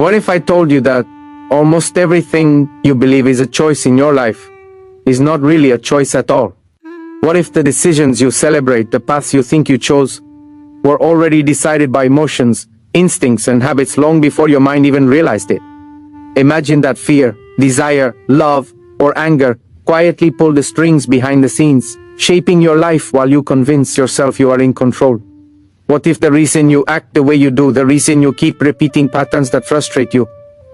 What if I told you that almost everything you believe is a choice in your life is not really a choice at all? What if the decisions you celebrate, the paths you think you chose, were already decided by emotions, instincts, and habits long before your mind even realized it? Imagine that fear, desire, love, or anger quietly pull the strings behind the scenes, shaping your life while you convince yourself you are in control. What if the reason you act the way you do, the reason you keep repeating patterns that frustrate you,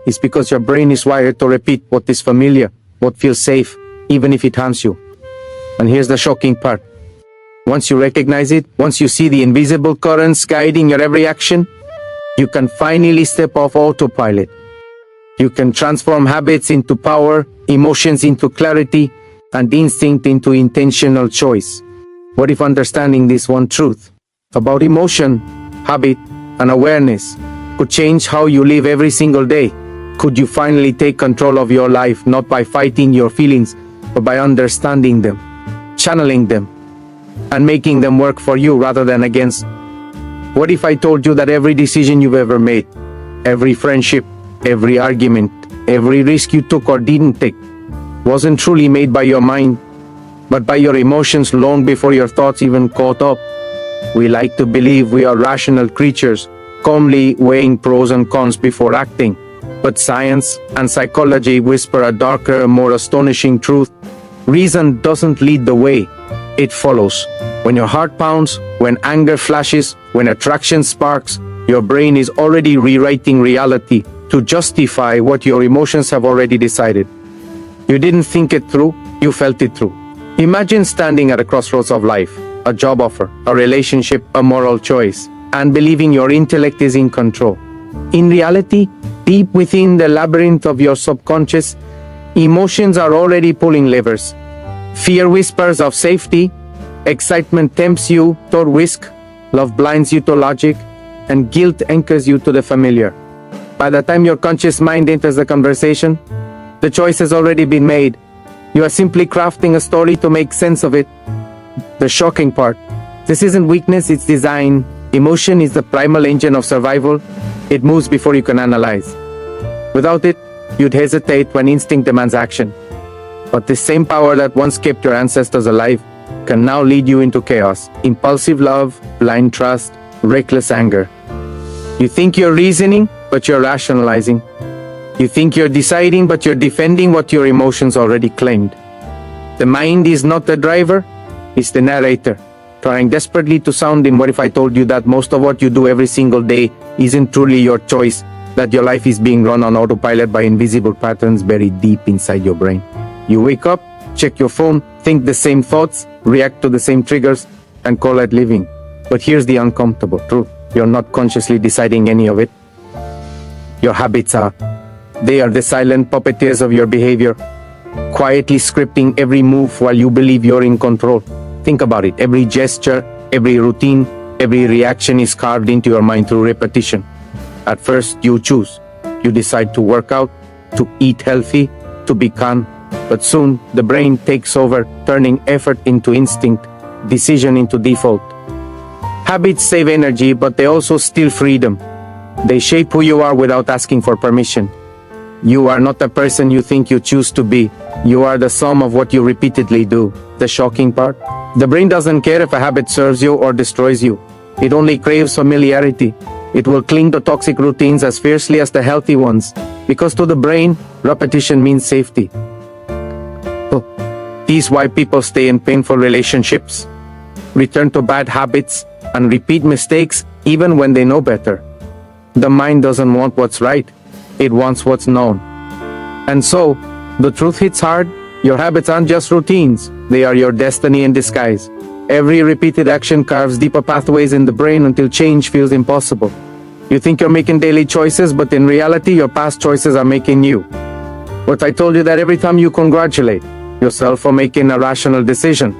is because your brain is wired to repeat what is familiar, what feels safe, even if it harms you? And here's the shocking part. Once you recognize it, once you see the invisible currents guiding your every action, you can finally step off autopilot. You can transform habits into power, emotions into clarity, and instinct into intentional choice. What if understanding this one truth about emotion, habit, and awareness could change how you live every single day? Could you finally take control of your life, not by fighting your feelings, but by understanding them, channeling them, and making them work for you rather than against? What if I told you that every decision you've ever made, every friendship, every argument, every risk you took or didn't take, wasn't truly made by your mind, but by your emotions long before your thoughts even caught up? We like to believe we are rational creatures, calmly weighing pros and cons before acting. But science and psychology whisper a darker, more astonishing truth. Reason doesn't lead the way, it follows. When your heart pounds, when anger flashes, when attraction sparks, your brain is already rewriting reality to justify what your emotions have already decided. You didn't think it through, you felt it through. Imagine standing at a crossroads of life, a job offer, a relationship, a moral choice, and believing your intellect is in control. In reality, deep within the labyrinth of your subconscious, emotions are already pulling levers. Fear whispers of safety, excitement tempts you toward risk, love blinds you to logic, and guilt anchors you to the familiar. By the time your conscious mind enters the conversation, the choice has already been made. You are simply crafting a story to make sense of it. The shocking part: this isn't weakness, it's design. Emotion is the primal engine of survival. It moves before you can analyze. Without it, you'd hesitate when instinct demands action. But the same power that once kept your ancestors alive can now lead you into chaos. Impulsive love, blind trust, reckless anger. You think you're reasoning, but you're rationalizing. You think you're deciding, but you're defending what your emotions already claimed. The mind is not the driver, it's the narrator, trying desperately to sound in. What if I told you that most of what you do every single day isn't truly your choice, that your life is being run on autopilot by invisible patterns buried deep inside your brain? You wake up, check your phone, think the same thoughts, react to the same triggers, and call it living. But here's the uncomfortable truth. You're not consciously deciding any of it. Your habits are. They are the silent puppeteers of your behavior, quietly scripting every move while you believe you're in control. Think about it. Every gesture, every routine, every reaction is carved into your mind through repetition. At first, you choose. You decide to work out, to eat healthy, to be calm. But soon, the brain takes over, turning effort into instinct, decision into default. Habits save energy, but they also steal freedom. They shape who you are without asking for permission. You are not the person you think you choose to be. You are the sum of what you repeatedly do. The shocking part? The brain doesn't care if a habit serves you or destroys you. It only craves familiarity. It will cling to toxic routines as fiercely as the healthy ones, because to the brain, repetition means safety. This is why people stay in painful relationships, return to bad habits, and repeat mistakes even when they know better. The mind doesn't want what's right, it wants what's known. And so, the truth hits hard. Your habits aren't just routines, they are your destiny in disguise. Every repeated action carves deeper pathways in the brain until change feels impossible. You think you're making daily choices, but in reality, your past choices are making you. What I told you that every time you congratulate yourself for making a rational decision,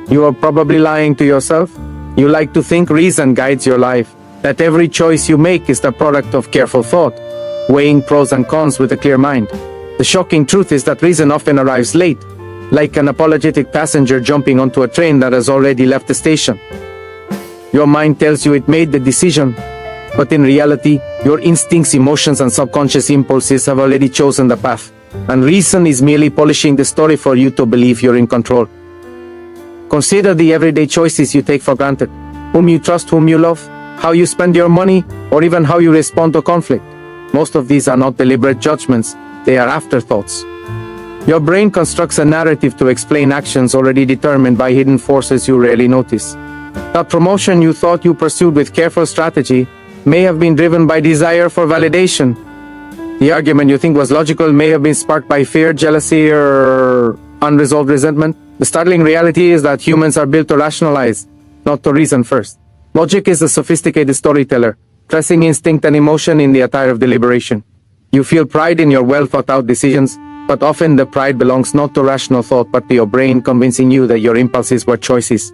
you are probably lying to yourself. You like to think reason guides your life, that every choice you make is the product of careful thought, weighing pros and cons with a clear mind. The shocking truth is that reason often arrives late, like an apologetic passenger jumping onto a train that has already left the station. Your mind tells you it made the decision, But in reality, your instincts, emotions, and subconscious impulses have already chosen the path, and reason is merely polishing the story for you to believe you're in control. Consider the everyday choices you take for granted: whom you trust, whom you love, how you spend your money, or even how you respond to conflict. Most of these are not deliberate judgments, they are afterthoughts. Your brain constructs a narrative to explain actions already determined by hidden forces you rarely notice. That promotion you thought you pursued with careful strategy may have been driven by desire for validation. The argument you think was logical may have been sparked by fear, jealousy, or unresolved resentment. The startling reality is that humans are built to rationalize, not to reason first. Logic is a sophisticated storyteller, dressing instinct and emotion in the attire of deliberation. You feel pride in your well-thought-out decisions, but often the pride belongs not to rational thought but to your brain convincing you that your impulses were choices.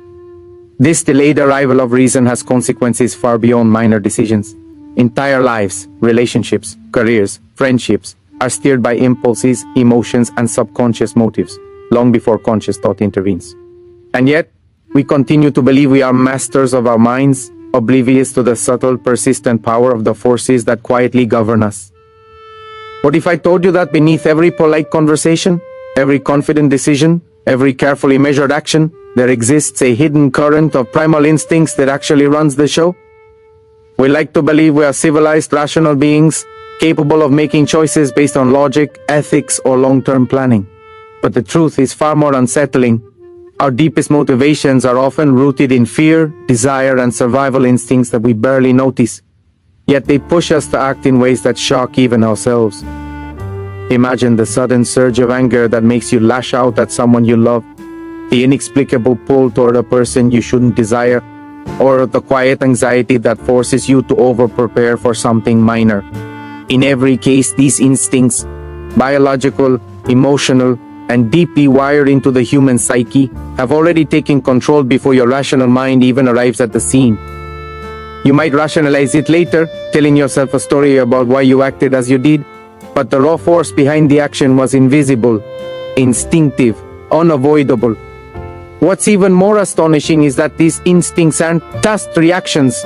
This delayed arrival of reason has consequences far beyond minor decisions. Entire lives, relationships, careers, friendships are steered by impulses, emotions, and subconscious motives, long before conscious thought intervenes. And yet, we continue to believe we are masters of our minds, oblivious to the subtle, persistent power of the forces that quietly govern us. What if I told you that beneath every polite conversation, every confident decision, every carefully measured action, there exists a hidden current of primal instincts that actually runs the show? We like to believe we are civilized, rational beings, capable of making choices based on logic, ethics, or long-term planning. But the truth is far more unsettling. Our deepest motivations are often rooted in fear, desire, and survival instincts that we barely notice. Yet they push us to act in ways that shock even ourselves. Imagine the sudden surge of anger that makes you lash out at someone you love, the inexplicable pull toward a person you shouldn't desire, or the quiet anxiety that forces you to over-prepare for something minor. In every case, these instincts, biological, emotional, and deeply wired into the human psyche, have already taken control before your rational mind even arrives at the scene. You might rationalize it later, telling yourself a story about why you acted as you did, but the raw force behind the action was invisible, instinctive, unavoidable. What's even more astonishing is that these instincts aren't just reactions.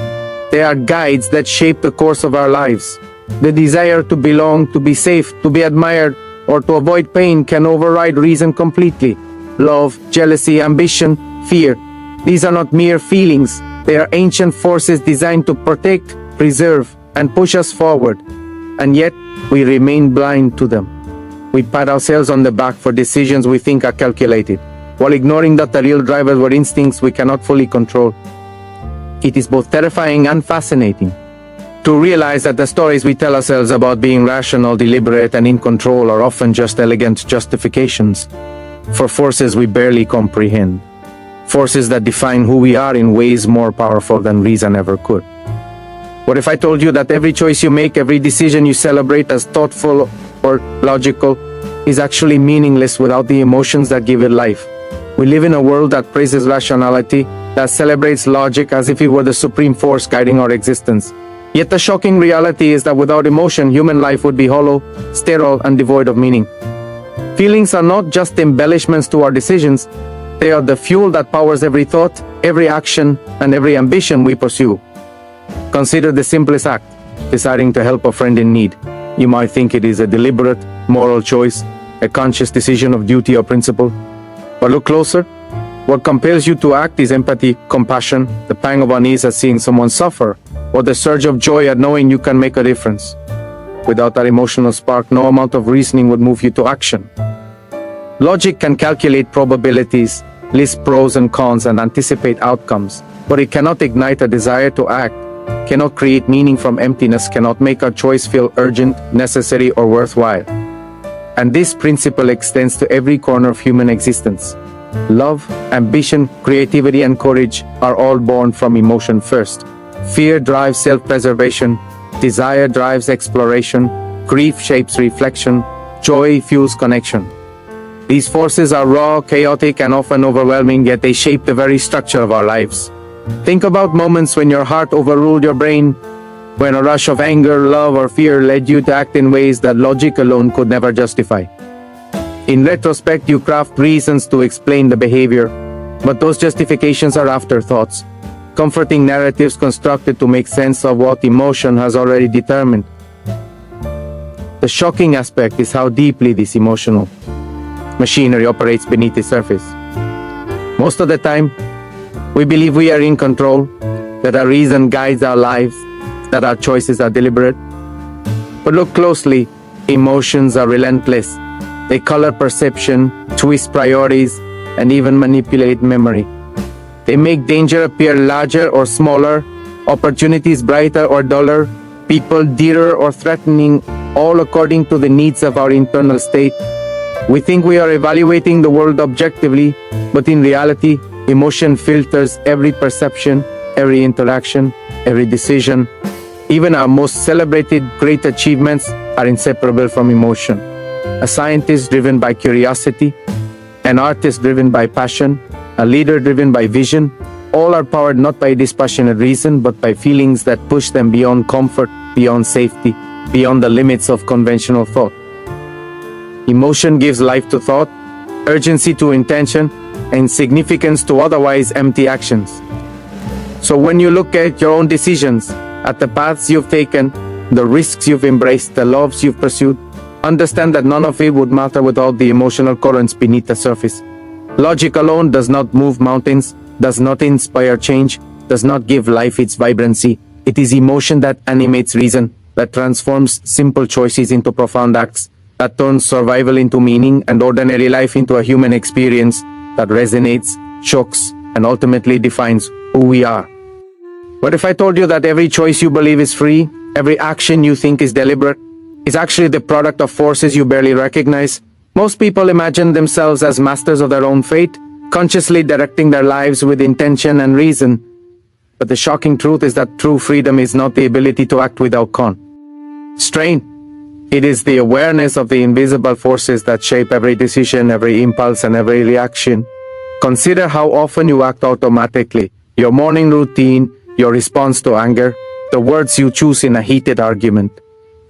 They are guides that shape the course of our lives. The desire to belong, to be safe, to be admired, or to avoid pain can override reason completely. Love, jealousy, ambition, fear. These are not mere feelings. They are ancient forces designed to protect, preserve, and push us forward. And yet, we remain blind to them. We pat ourselves on the back for decisions we think are calculated, while ignoring that the real drivers were instincts we cannot fully control. It is both terrifying and fascinating to realize that the stories we tell ourselves about being rational, deliberate, and in control are often just elegant justifications for forces we barely comprehend. Forces that define who we are in ways more powerful than reason ever could. What if I told you that every choice you make, every decision you celebrate as thoughtful or logical, is actually meaningless without the emotions that give it life? We live in a world that praises rationality, that celebrates logic as if it were the supreme force guiding our existence. Yet the shocking reality is that without emotion, human life would be hollow, sterile, and devoid of meaning. Feelings are not just embellishments to our decisions, they are the fuel that powers every thought, every action, and every ambition we pursue. Consider the simplest act, deciding to help a friend in need. You might think it is a deliberate, moral choice, a conscious decision of duty or principle. But look closer. What compels you to act is empathy, compassion, the pang of unease at seeing someone suffer, or the surge of joy at knowing you can make a difference. Without that emotional spark, no amount of reasoning would move you to action. Logic can calculate probabilities, list pros and cons, and anticipate outcomes, but it cannot ignite a desire to act, cannot create meaning from emptiness, cannot make a choice feel urgent, necessary, or worthwhile. And this principle extends to every corner of human existence. Love, ambition, creativity, and courage are all born from emotion first. Fear drives self-preservation, desire drives exploration, grief shapes reflection, joy fuels connection. These forces are raw, chaotic, and often overwhelming, yet they shape the very structure of our lives. Think about moments when your heart overruled your brain, when a rush of anger, love, or fear led you to act in ways that logic alone could never justify. In retrospect, you craft reasons to explain the behavior, but those justifications are afterthoughts. comforting narratives constructed to make sense of what emotion has already determined. The shocking aspect is how deeply this emotional machinery operates beneath the surface. Most of the time, we believe we are in control, that our reason guides our lives, that our choices are deliberate. But look closely, emotions are relentless. They color perception, twist priorities, and even manipulate memory. They make danger appear larger or smaller, opportunities brighter or duller, people dearer or threatening, all according to the needs of our internal state. We think we are evaluating the world objectively, but in reality, emotion filters every perception, every interaction, every decision. Even our most celebrated great achievements are inseparable from emotion. A scientist driven by curiosity, an artist driven by passion, a leader driven by vision, all are powered not by dispassionate reason, but by feelings that push them beyond comfort, beyond safety, beyond the limits of conventional thought. Emotion gives life to thought, urgency to intention, and significance to otherwise empty actions. So when you look at your own decisions, at the paths you've taken, the risks you've embraced, the loves you've pursued, understand that none of it would matter without the emotional currents beneath the surface. Logic alone does not move mountains, does not inspire change, does not give life its vibrancy. It is emotion that animates reason, that transforms simple choices into profound acts, that turns survival into meaning and ordinary life into a human experience that resonates, shocks, and ultimately defines who we are. What if I told you that every choice you believe is free, every action you think is deliberate, is actually the product of forces you barely recognize? Most people imagine themselves as masters of their own fate, consciously directing their lives with intention and reason. But the shocking truth is that true freedom is not the ability to act without constraint. It is the awareness of the invisible forces that shape every decision, every impulse, and every reaction. Consider how often you act automatically. Your morning routine, your response to anger, the words you choose in a heated argument.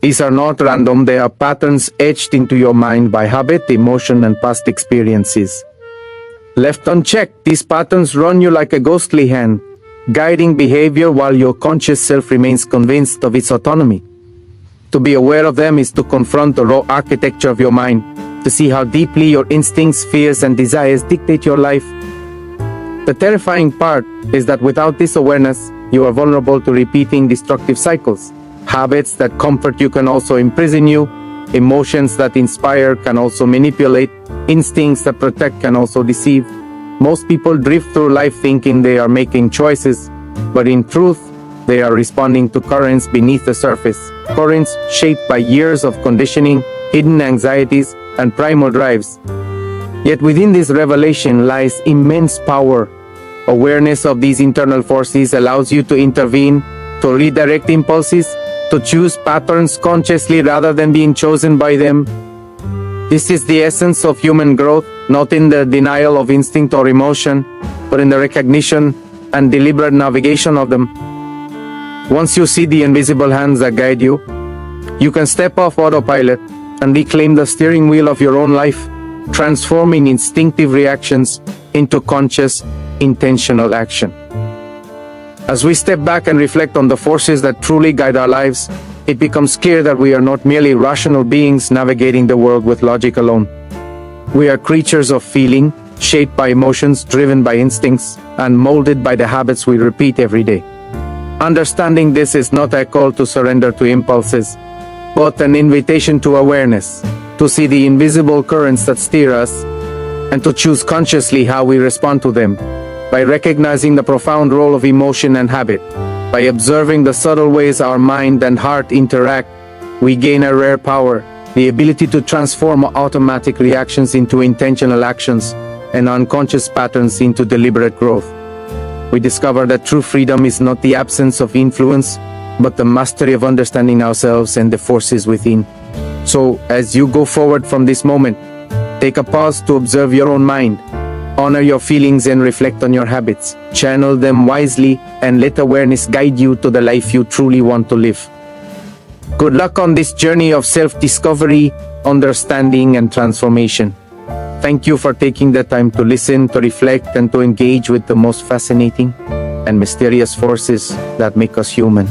These are not random, they are patterns etched into your mind by habit, emotion, and past experiences. Left unchecked, these patterns run you like a ghostly hand, guiding behavior while your conscious self remains convinced of its autonomy. To be aware of them is to confront the raw architecture of your mind, to see how deeply your instincts, fears, and desires dictate your life. The terrifying part is that without this awareness, you are vulnerable to repeating destructive cycles. Habits that comfort you can also imprison you, emotions that inspire can also manipulate, instincts that protect can also deceive. Most people drift through life thinking they are making choices, but in truth, they are responding to currents beneath the surface, currents shaped by years of conditioning, hidden anxieties, and primal drives. Yet within this revelation lies immense power. Awareness of these internal forces allows you to intervene, to redirect impulses, to choose patterns consciously rather than being chosen by them. This is the essence of human growth, not in the denial of instinct or emotion, but in the recognition and deliberate navigation of them. Once you see the invisible hands that guide you, you can step off autopilot and reclaim the steering wheel of your own life, transforming instinctive reactions into conscious, intentional action. As we step back and reflect on the forces that truly guide our lives, it becomes clear that we are not merely rational beings navigating the world with logic alone. We are creatures of feeling, shaped by emotions, driven by instincts, and molded by the habits we repeat every day. Understanding this is not a call to surrender to impulses, but an invitation to awareness, to see the invisible currents that steer us, and to choose consciously how we respond to them. By recognizing the profound role of emotion and habit, by observing the subtle ways our mind and heart interact, we gain a rare power, the ability to transform automatic reactions into intentional actions and unconscious patterns into deliberate growth. We discover that true freedom is not the absence of influence, but the mastery of understanding ourselves and the forces within. So, as you go forward from this moment, take a pause to observe your own mind. Honor your feelings and reflect on your habits. Channel them wisely and let awareness guide you to the life you truly want to live. Good luck on this journey of self-discovery, understanding, and transformation. Thank you for taking the time to listen, to reflect, and to engage with the most fascinating, and mysterious forces that make us human.